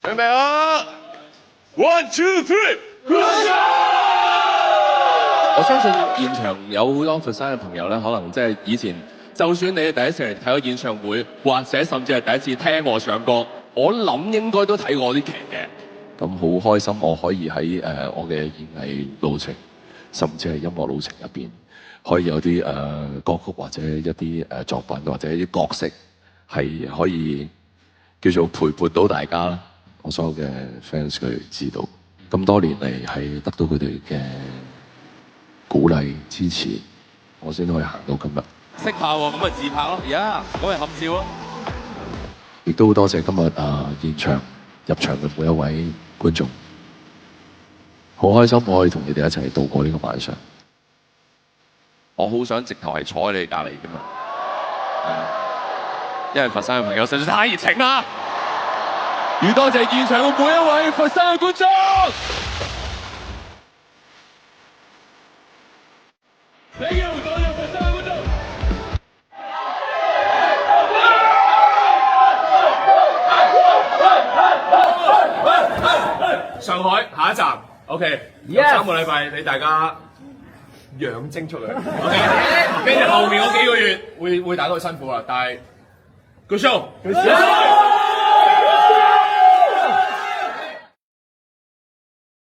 準備啊 ！One two three， 我相信現場有好多佛山嘅朋友咧，可能即係以前，就算你係第一次嚟睇我演唱會，或者甚至係第一次聽我唱歌，我諗應該都睇過我啲劇嘅。咁好開心，我可以喺我嘅演藝路程，甚至係音樂路程入邊，可以有啲歌曲或者一啲作品或者一啲角色係可以叫做陪伴到大家啦。我所有嘅 fans 佢知道，咁多年嚟係得到佢哋嘅鼓勵支持，我先可以行到今日。識拍喎，咁咪自拍咯，而家咁咪合照咯。亦都好多謝今日現場入場嘅每一位觀眾，好開心我可以同你哋一齊度過呢個晚上。我好想直頭係坐喺你隔離㗎嘛，因為佛山嘅朋友實在太熱情啦。要多謝現場嘅每一位佛山嘅觀眾。Thank you， 多謝佛山嘅觀眾。上海下一站 ，OK， 有3個禮拜俾大家養精出嚟 ，OK， 跟住後面嗰幾個月會打到辛苦啦，但係 good show。